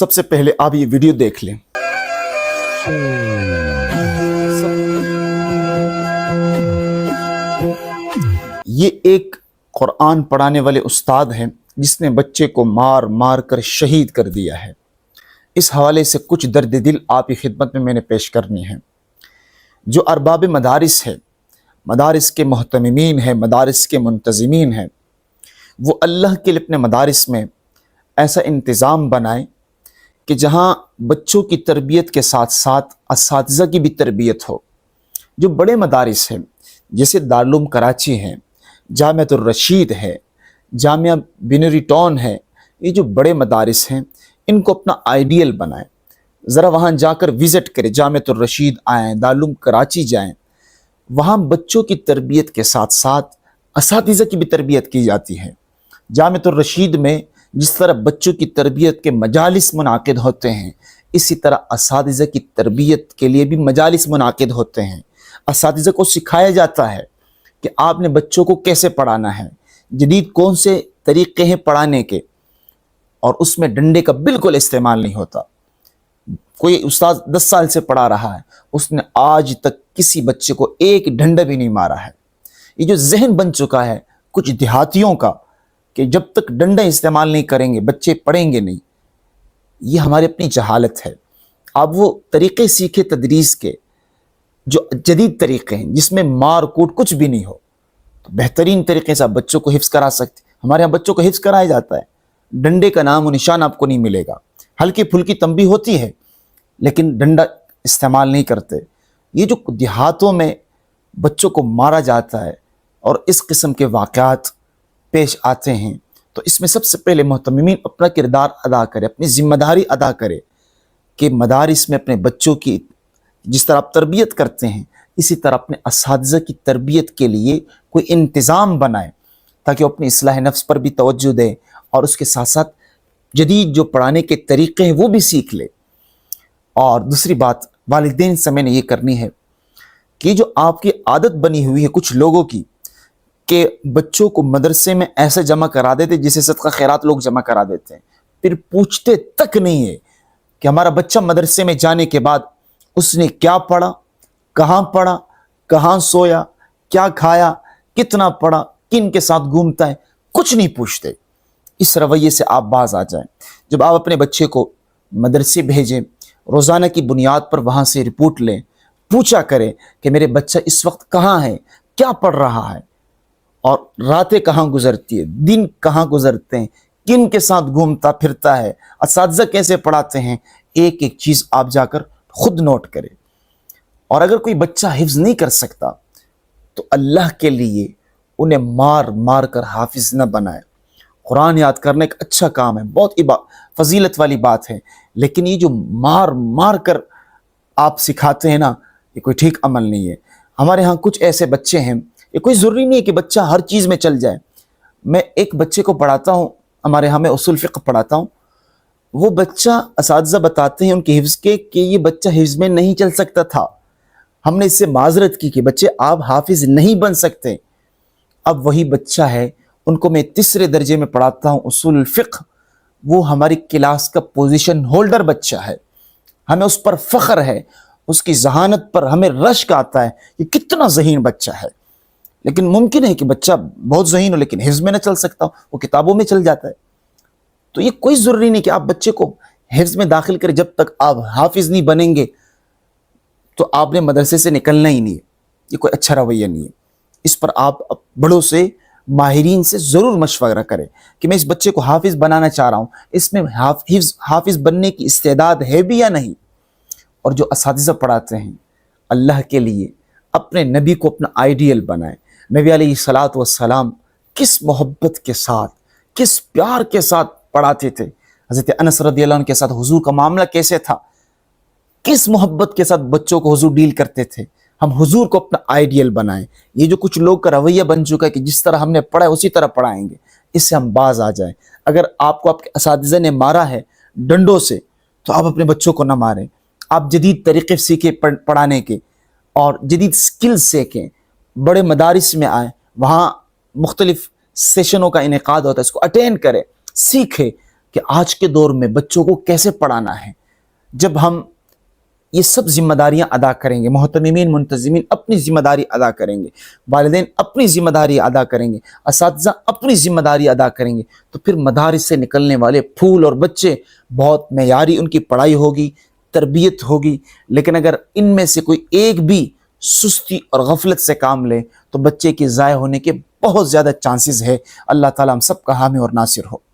سب سے پہلے آپ یہ ویڈیو دیکھ لیں۔ یہ ایک قرآن پڑھانے والے استاد ہیں جس نے بچے کو مار مار کر شہید کر دیا ہے۔ اس حوالے سے کچھ درد دل آپ کی خدمت میں نے پیش کرنی ہے۔ جو ارباب مدارس ہے، مدارس کے محتممین ہیں، مدارس کے منتظمین ہیں، وہ اللہ کے لیے اپنے مدارس میں ایسا انتظام بنائیں کہ جہاں بچوں کی تربیت کے ساتھ ساتھ اساتذہ کی بھی تربیت ہو۔ جو بڑے مدارس ہیں جیسے دارالعلوم کراچی ہیں، جامعۃ الرشید ہے، جامعہ بنری ٹاؤن ہے، یہ جو بڑے مدارس ہیں ان کو اپنا آئیڈیل بنائیں۔ ذرا وہاں جا کر وزٹ کریں، جامعۃ الرشید آئیں، دارالعلوم کراچی جائیں۔ وہاں بچوں کی تربیت کے ساتھ ساتھ اساتذہ کی بھی تربیت کی جاتی ہے۔ جامعۃ الرشید میں جس طرح بچوں کی تربیت کے مجالس منعقد ہوتے ہیں، اسی طرح اساتذہ کی تربیت کے لیے بھی مجالس منعقد ہوتے ہیں۔ اساتذہ کو سکھایا جاتا ہے کہ آپ نے بچوں کو کیسے پڑھانا ہے، جدید کون سے طریقے ہیں پڑھانے کے، اور اس میں ڈنڈے کا بالکل استعمال نہیں ہوتا۔ کوئی استاد 10 سال سے پڑھا رہا ہے، اس نے آج تک کسی بچے کو ایک ڈنڈا بھی نہیں مارا ہے۔ یہ جو ذہن بن چکا ہے کچھ دیہاتیوں کا کہ جب تک ڈنڈا استعمال نہیں کریں گے بچے پڑھیں گے نہیں، یہ ہماری اپنی جہالت ہے۔ آپ وہ طریقے سیکھے تدریس کے جو جدید طریقے ہیں، جس میں مار کوٹ کچھ بھی نہیں ہو، تو بہترین طریقے سے آپ بچوں کو حفظ کرا سکتے۔ ہمارے یہاں بچوں کو حفظ کرایا جاتا ہے، ڈنڈے کا نام و نشان آپ کو نہیں ملے گا۔ ہلکی پھلکی تنبیہ ہوتی ہے لیکن ڈنڈا استعمال نہیں کرتے۔ یہ جو دیہاتوں میں بچوں کو مارا جاتا ہے اور اس قسم کے واقعات پیش آتے ہیں، تو اس میں سب سے پہلے محتممین اپنا کردار ادا کرے، اپنی ذمہ داری ادا کرے کہ مدارس میں اپنے بچوں کی جس طرح آپ تربیت کرتے ہیں اسی طرح اپنے اساتذہ کی تربیت کے لیے کوئی انتظام بنائے تاکہ وہ اپنی اصلاح نفس پر بھی توجہ دے اور اس کے ساتھ ساتھ جدید جو پڑھانے کے طریقے ہیں وہ بھی سیکھ لے۔ اور دوسری بات والدین سے میں نے یہ کرنی ہے کہ جو آپ کی عادت بنی ہوئی ہے کچھ لوگوں کی کہ بچوں کو مدرسے میں ایسے جمع کرا دیتے جسے صدقہ خیرات لوگ جمع کرا دیتے ہیں، پھر پوچھتے تک نہیں ہے کہ ہمارا بچہ مدرسے میں جانے کے بعد اس نے کیا پڑھا، کہاں سویا، کیا کھایا، کتنا پڑھا، کن کے ساتھ گھومتا ہے، کچھ نہیں پوچھتے۔ اس رویے سے آپ باز آ جائیں۔ جب آپ اپنے بچے کو مدرسے بھیجیں، روزانہ کی بنیاد پر وہاں سے رپورٹ لیں، پوچھا کریں کہ میرے بچہ اس وقت کہاں ہے، کیا پڑھ رہا ہے، اور راتیں کہاں گزرتی ہے، دن کہاں گزرتے ہیں، کن کے ساتھ گھومتا پھرتا ہے، اساتذہ کیسے پڑھاتے ہیں، ایک ایک چیز آپ جا کر خود نوٹ کریں۔ اور اگر کوئی بچہ حفظ نہیں کر سکتا تو اللہ کے لیے انہیں مار مار کر حافظ نہ بنائے۔ قرآن یاد کرنا ایک اچھا کام ہے، بہت فضیلت والی بات ہے، لیکن یہ جو مار مار کر آپ سکھاتے ہیں نا، یہ کوئی ٹھیک عمل نہیں ہے۔ ہمارے ہاں کچھ ایسے بچے ہیں، یہ کوئی ضروری نہیں ہے کہ بچہ ہر چیز میں چل جائے۔ میں ایک بچے کو پڑھاتا ہوں، ہمارے ہاں میں اصول فقہ پڑھاتا ہوں، وہ بچہ اساتذہ بتاتے ہیں ان کے حفظ کے کہ یہ بچہ حفظ میں نہیں چل سکتا تھا۔ ہم نے اس سے معذرت کی کہ بچے آپ حافظ نہیں بن سکتے۔ اب وہی بچہ ہے، ان کو میں تیسرے درجے میں پڑھاتا ہوں اصول الفقہ، وہ ہماری کلاس کا پوزیشن ہولڈر بچہ ہے، ہمیں اس پر فخر ہے، اس کی ذہانت پر ہمیں رشک آتا ہے کہ کتنا ذہین بچہ ہے۔ لیکن ممکن ہے کہ بچہ بہت ذہین ہو لیکن حفظ میں نہ چل سکتا ہو، وہ کتابوں میں چل جاتا ہے۔ تو یہ کوئی ضروری نہیں کہ آپ بچے کو حفظ میں داخل کریں، جب تک آپ حافظ نہیں بنیں گے تو آپ نے مدرسے سے نکلنا ہی نہیں ہے۔ یہ کوئی اچھا رویہ نہیں ہے۔ اس پر آپ بڑوں سے، ماہرین سے ضرور مشورہ کریں کہ میں اس بچے کو حافظ بنانا چاہ رہا ہوں، اس میں حافظ بننے کی استعداد ہے بھی یا نہیں۔ اور جو اساتذہ پڑھاتے ہیں اللہ کے لیے اپنے نبی کو اپنا آئیڈیل بنائیں۔ نبی علیہ الصلوۃ والسلام کس محبت کے ساتھ، کس پیار کے ساتھ پڑھاتے تھے۔ حضرت انس رضی اللہ عنہ کے ساتھ حضور کا معاملہ کیسے تھا، کس محبت کے ساتھ بچوں کو حضور ڈیل کرتے تھے۔ ہم حضور کو اپنا آئیڈیل بنائیں۔ یہ جو کچھ لوگ کا رویہ بن چکا ہے کہ جس طرح ہم نے پڑھا ہے اسی طرح پڑھائیں گے، اس سے ہم باز آ جائیں۔ اگر آپ کو آپ کے اساتذہ نے مارا ہے ڈنڈوں سے تو آپ اپنے بچوں کو نہ ماریں۔ آپ جدید طریقے سیکھیں پڑھانے کے اور جدید سکل سیکھیں۔ بڑے مدارس میں آئیں، وہاں مختلف سیشنوں کا انعقاد ہوتا ہے، اس کو اٹینڈ کریں، سیکھیں، کہ آج کے دور میں بچوں کو کیسے پڑھانا ہے۔ جب ہم یہ سب ذمہ داریاں ادا کریں گے، محتمین منتظمین اپنی ذمہ داری ادا کریں گے، والدین اپنی ذمہ داری ادا کریں گے، اساتذہ اپنی ذمہ داری ادا کریں گے، تو پھر مدارس سے نکلنے والے پھول اور بچے بہت معیاری ان کی پڑھائی ہوگی، تربیت ہوگی۔ لیکن اگر ان میں سے کوئی ایک بھی سستی اور غفلت سے کام لے تو بچے کے ضائع ہونے کے بہت زیادہ چانسز ہے۔ اللہ تعالیٰ ہم سب کا حامی اور ناصر ہو۔